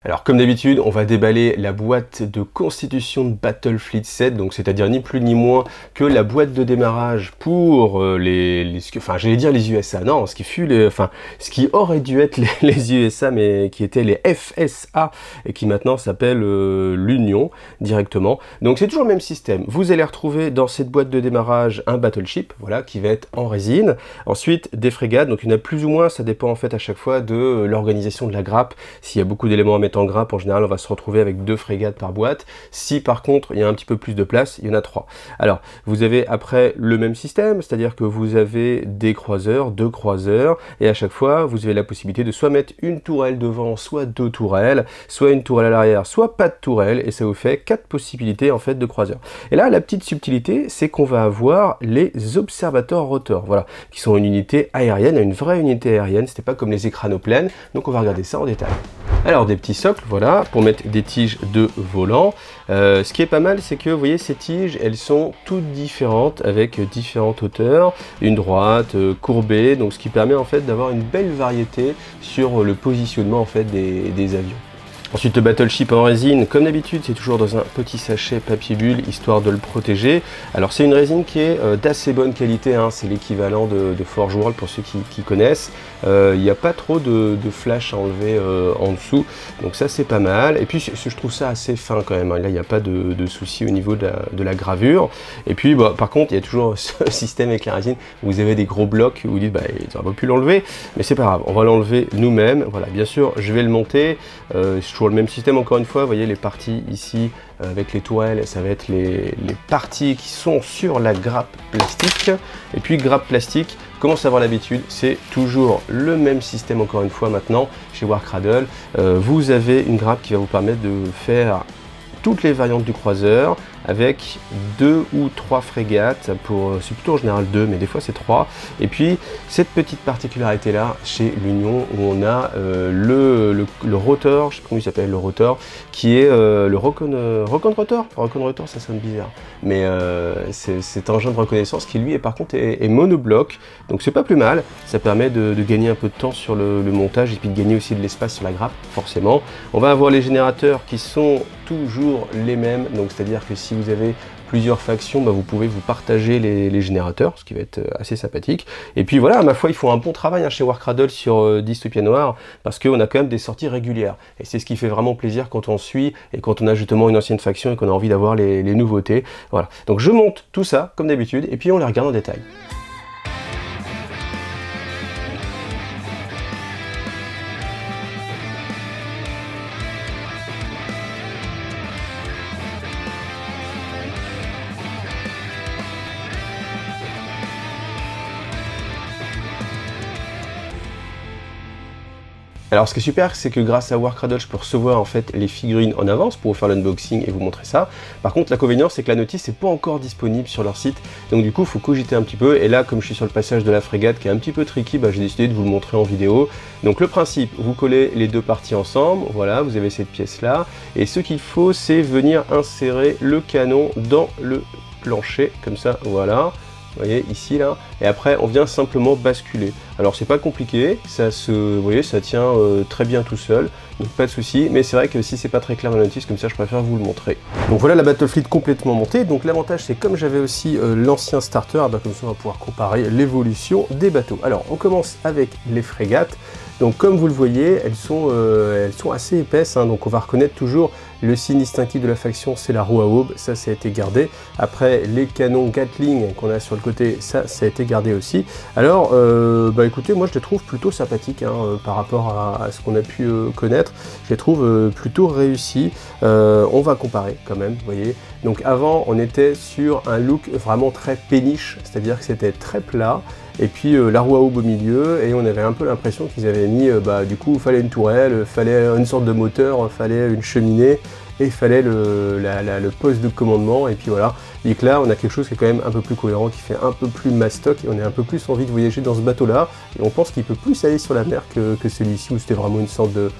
Alors comme d'habitude, on va déballer la boîte de constitution de Battlefleet 7, donc c'est-à-dire ni plus ni moins que la boîte de démarrage pour j'allais dire les USA, non, ce qui aurait dû être les USA, mais qui étaient les FSA, et qui maintenant s'appelle l'Union directement. Donc c'est toujours le même système. Vous allez retrouver dans cette boîte de démarrage un battleship, voilà, qui va être en résine. Ensuite, des frégates, donc il y en a plus ou moins, ça dépend en fait à chaque fois de l'organisation de la grappe. S'il y a beaucoup d'éléments à mettre en grappe, en général on va se retrouver avec 2 frégates par boîte. Si par contre il y a un petit peu plus de place, il y en a 3. Alors vous avez après le même système, c'est-à-dire que vous avez des croiseurs, 2 croiseurs, et à chaque fois vous avez la possibilité de soit mettre une tourelle devant, soit 2 tourelles, soit une tourelle à l'arrière, soit pas de tourelle, et ça vous fait 4 possibilités en fait de croiseurs. Et là la petite subtilité, c'est qu'on va avoir les observateurs rotors, voilà, qui sont une unité aérienne, une vraie unité aérienne, c'était pas comme les écranoplènes, donc on va regarder ça en détail. Alors des petits socles, voilà, pour mettre des tiges de volant. Ce qui est pas mal, c'est que vous voyez ces tiges, elles sont toutes différentes avec différentes hauteurs, une droite, courbée, donc ce qui permet en fait d'avoir une belle variété sur le positionnement en fait des avions. Ensuite, le battleship en résine, comme d'habitude, c'est toujours dans un petit sachet papier bulle, histoire de le protéger. Alors c'est une résine qui est d'assez bonne qualité, hein. C'est l'équivalent de Forge World pour ceux qui connaissent. Il n'y a pas trop de flash à enlever en dessous, donc ça c'est pas mal. Et puis je trouve ça assez fin quand même, hein. Là il n'y a pas de souci au niveau de la gravure. Et puis bah, par contre, il y a toujours ce système avec la résine, où vous avez des gros blocs, où vous dites, bah, ils n'auraient pas pu l'enlever, mais c'est pas grave, on va l'enlever nous-mêmes. Voilà, bien sûr, je vais le monter. Toujours le même système encore une fois, vous voyez les parties ici avec les tourelles, ça va être les parties qui sont sur la grappe plastique. Et puis grappe plastique, commence à avoir l'habitude, c'est toujours le même système encore une fois maintenant chez Warcradle. Vous avez une grappe qui va vous permettre de faire toutes les variantes du croiseur avec 2 ou 3 frégates, c'est plutôt en général 2, mais des fois c'est 3. Et puis cette petite particularité là chez l'Union, où on a le rotor, je sais pas comment il s'appelle, le rotor, qui est le Recon Rotor, ça sonne bizarre, mais c'est un engin de reconnaissance qui lui par contre est monobloc, donc c'est pas plus mal, ça permet de gagner un peu de temps sur le montage, et puis de gagner aussi de l'espace sur la grappe, forcément. On va avoir les générateurs qui sont toujours les mêmes, donc c'est à dire que si vous avez plusieurs factions, bah vous pouvez vous partager les générateurs, ce qui va être assez sympathique. Et puis voilà, à ma foi, ils font un bon travail hein, chez Warcradle sur Dystopia Noir, parce qu'on a quand même des sorties régulières. Et c'est ce qui fait vraiment plaisir quand on suit, et quand on a justement une ancienne faction, et qu'on a envie d'avoir les nouveautés. Voilà, donc je monte tout ça, comme d'habitude, et puis on les regarde en détail. Alors ce qui est super, c'est que grâce à Warcradle, je peux recevoir en fait les figurines en avance pour vous faire l'unboxing et vous montrer ça. Par contre, l'inconvénient, c'est que la notice n'est pas encore disponible sur leur site, donc du coup, il faut cogiter un petit peu. Et là, comme je suis sur le passage de la frégate qui est un petit peu tricky, bah, j'ai décidé de vous le montrer en vidéo. Donc le principe, vous collez les 2 parties ensemble, voilà, vous avez cette pièce-là, et ce qu'il faut, c'est venir insérer le canon dans le plancher, comme ça, voilà. Vous voyez ici là, et après on vient simplement basculer. Alors c'est pas compliqué, vous voyez, ça tient très bien tout seul, donc pas de souci. Mais c'est vrai que si c'est pas très clair dans la notice, comme ça je préfère vous le montrer. Donc voilà la Battlefleet complètement montée. Donc l'avantage, c'est comme j'avais aussi l'ancien starter, bah, comme ça on va pouvoir comparer l'évolution des bateaux. Alors on commence avec les frégates. Donc comme vous le voyez, elles sont assez épaisses, hein, donc on va reconnaître toujours le signe distinctif de la faction, c'est la roue à aube, ça a été gardé. Après les canons Gatling qu'on a sur le côté, ça a été gardé aussi. Alors bah écoutez, moi je les trouve plutôt sympathiques hein, par rapport à ce qu'on a pu connaître. Je les trouve plutôt réussis. On va comparer quand même, vous voyez. Donc avant on était sur un look vraiment très péniche, c'est-à-dire que c'était très plat. Et puis la roue à aube au milieu, et on avait un peu l'impression qu'ils avaient mis, du coup, il fallait une tourelle, il fallait une sorte de moteur, il fallait une cheminée, et il fallait le poste de commandement, et puis voilà. Et que là, on a quelque chose qui est quand même un peu plus cohérent, qui fait un peu plus mastoc, et on a un peu plus envie de voyager dans ce bateau-là, et on pense qu'il peut plus aller sur la mer que celui-ci, où c'était vraiment une sorte de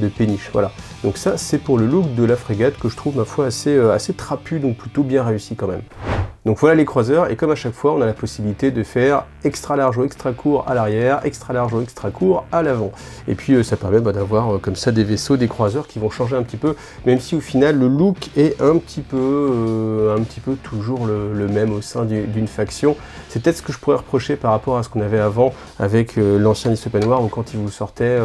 péniche, voilà. Donc ça, c'est pour le look de la frégate, que je trouve, ma foi, assez trapu, donc plutôt bien réussi quand même. Donc voilà les croiseurs, et comme à chaque fois, on a la possibilité de faire extra large ou extra court à l'arrière, extra large ou extra court à l'avant. Et puis ça permet d'avoir comme ça des vaisseaux, des croiseurs qui vont changer un petit peu, même si au final le look est un petit peu toujours le même au sein d'une faction. C'est peut-être ce que je pourrais reprocher par rapport à ce qu'on avait avant avec l'ancien Dystopia Noir, où quand il vous sortait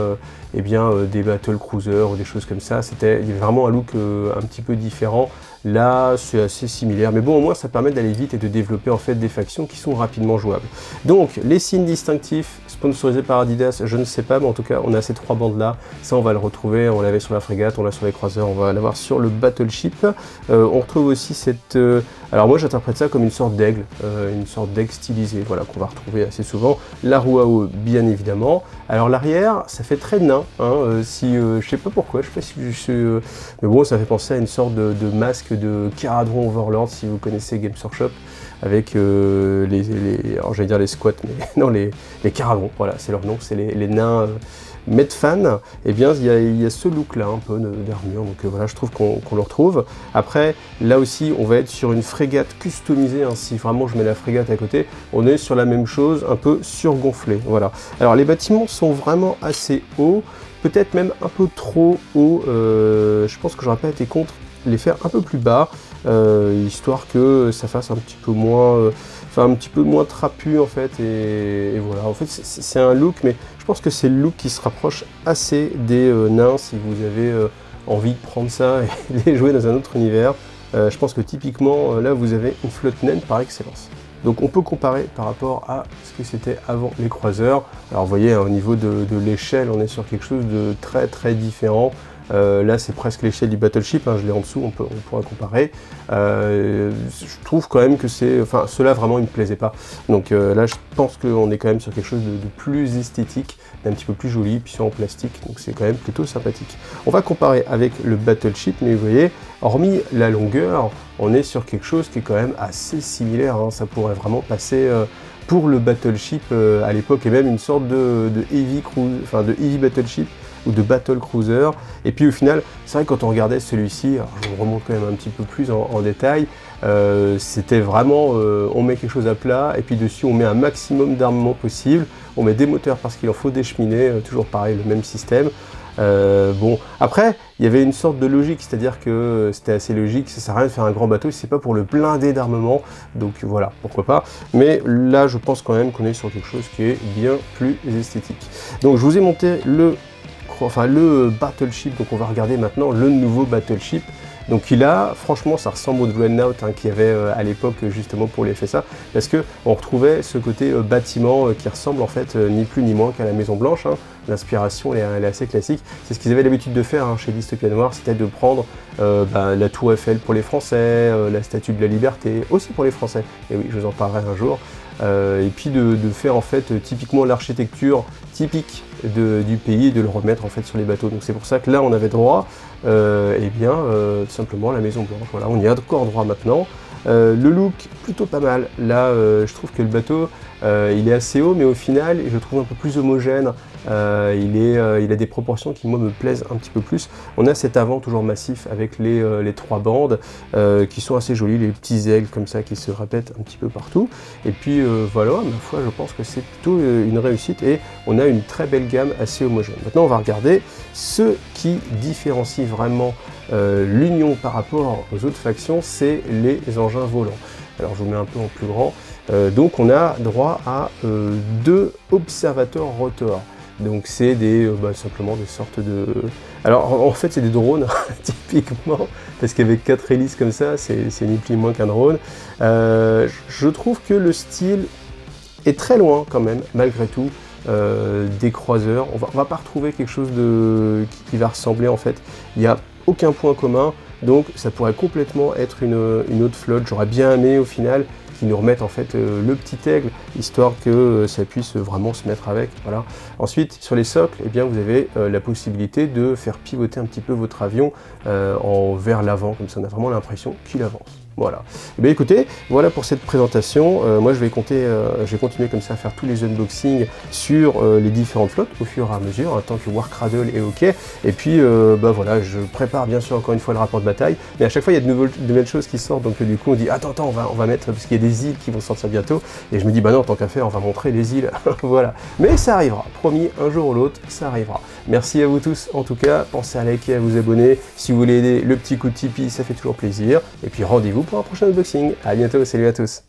des battle cruisers ou des choses comme ça, il y avait vraiment un look un petit peu différent. Là, c'est assez similaire, mais bon, au moins, ça permet d'aller vite et de développer en fait des factions qui sont rapidement jouables. Donc, les signes distinctifs sponsorisés par Adidas, je ne sais pas, mais en tout cas, on a ces 3 bandes-là. Ça, on va le retrouver, on l'avait sur la frégate, on l'a sur les croiseurs, on va l'avoir sur le battleship. On retrouve aussi cette... alors moi, j'interprète ça comme une sorte d'aigle stylisé, voilà, qu'on va retrouver assez souvent. La roue à eau, bien évidemment. Alors, l'arrière, ça fait très nain, hein, je sais pas pourquoi, je sais pas si... mais bon, ça fait penser à une sorte de masque de Caradron Overlord, si vous connaissez Games Workshop, avec alors j'allais dire les squats, mais non, les Caradrons, voilà, c'est leur nom, c'est les nains Medfan. Et bien il y a ce look là un peu d'armure, donc voilà, je trouve qu'on le retrouve. Après, là aussi, on va être sur une frégate customisée, hein, si vraiment je mets la frégate à côté, on est sur la même chose, un peu surgonflé, voilà. Alors les bâtiments sont vraiment assez hauts, peut-être même un peu trop hauts, je pense que j'aurais pas été contre les faire un peu plus bas, histoire que ça fasse un petit peu moins trapu en fait, et voilà. En fait, c'est un look, mais je pense que c'est le look qui se rapproche assez des nains si vous avez envie de prendre ça et les jouer dans un autre univers. Je pense que typiquement, là, vous avez une flotte naine par excellence. Donc on peut comparer par rapport à ce que c'était avant les croiseurs. Alors vous voyez, hein, au niveau de l'échelle, on est sur quelque chose de très très différent. Là c'est presque l'échelle du battleship, hein, je l'ai en dessous, on pourra comparer. Je trouve quand même que cela vraiment il me plaisait pas. Donc là je pense qu'on est quand même sur quelque chose de plus esthétique, d'un petit peu plus joli, puis c'est en plastique, donc c'est quand même plutôt sympathique. On va comparer avec le battleship, mais vous voyez, hormis la longueur, on est sur quelque chose qui est quand même assez similaire, hein. Ça pourrait vraiment passer pour le battleship à l'époque, et même une sorte de heavy battleship, ou de battle cruiser. Et puis au final, c'est vrai que quand on regardait celui-ci, je vous remonte quand même un petit peu plus en détail, c'était vraiment, on met quelque chose à plat, et puis dessus on met un maximum d'armement possible, on met des moteurs parce qu'il en faut des cheminées, toujours pareil, le même système. Bon, après, il y avait une sorte de logique, c'est-à-dire que c'était assez logique, ça sert à rien de faire un grand bateau si c'est pas pour le blinder d'armement, donc voilà, pourquoi pas. Mais là, je pense quand même qu'on est sur quelque chose qui est bien plus esthétique. Donc je vous ai monté le battleship, donc on va regarder maintenant le nouveau battleship. Donc franchement, ça ressemble au Dreadnought qu'il y avait à l'époque justement pour les FSA, parce que on retrouvait ce côté bâtiment qui ressemble en fait ni plus ni moins qu'à la Maison Blanche, hein. L'inspiration elle est assez classique, c'est ce qu'ils avaient l'habitude de faire chez Dystopia Noir, c'était de prendre la tour Eiffel pour les Français, la Statue de la Liberté, aussi pour les Français, et oui, je vous en parlerai un jour. Et puis de faire en fait typiquement l'architecture typique du pays et de le remettre en fait sur les bateaux. Donc c'est pour ça que là on avait droit tout simplement la Maison Blanche. Voilà, on y a encore droit maintenant. Le look plutôt pas mal. Là je trouve que le bateau il est assez haut, mais au final je le trouve un peu plus homogène. Il a des proportions qui moi me plaisent un petit peu plus. On a cet avant toujours massif avec les 3 bandes qui sont assez jolies, les petits aigles comme ça qui se répètent un petit peu partout. Et puis voilà, ma foi, je pense que c'est plutôt une réussite et on a une très belle gamme assez homogène. Maintenant on va regarder ce qui différencie vraiment l'Union par rapport aux autres factions, c'est les engins volants. Alors je vous mets un peu en plus grand. Donc on a droit à 2 observateurs rotors. Donc c'est simplement des sortes de... Alors en fait c'est des drones, typiquement, parce qu'avec 4 hélices comme ça, c'est ni plus ni moins qu'un drone. Je trouve que le style est très loin quand même, malgré tout, des croiseurs. On va pas retrouver quelque chose qui va ressembler en fait. Il n'y a aucun point commun, donc ça pourrait complètement être une autre flotte. J'aurais bien aimé au final qui nous remettent en fait le petit aigle, histoire que ça puisse vraiment se mettre avec. Voilà. Ensuite, sur les socles, eh bien, vous avez la possibilité de faire pivoter un petit peu votre avion vers l'avant, comme ça on a vraiment l'impression qu'il avance. Voilà. Et bien écoutez, voilà pour cette présentation. Moi je vais continuer comme ça à faire tous les unboxings sur les différentes flottes au fur et à mesure, tant que Warcradle est ok. Et puis bah voilà, je prépare bien sûr encore une fois le rapport de bataille, mais à chaque fois il y a de nouvelles choses qui sortent, donc du coup on dit attends, on va mettre, parce qu'il y a des îles qui vont sortir bientôt, et je me dis bah non, tant qu'à faire, on va montrer les îles, voilà. Mais ça arrivera, promis, un jour ou l'autre, ça arrivera. Merci à vous tous en tout cas, pensez à liker, à vous abonner, si vous voulez aider, le petit coup de Tipeee, ça fait toujours plaisir, et puis rendez-vous pour un prochain unboxing. À bientôt, salut à tous.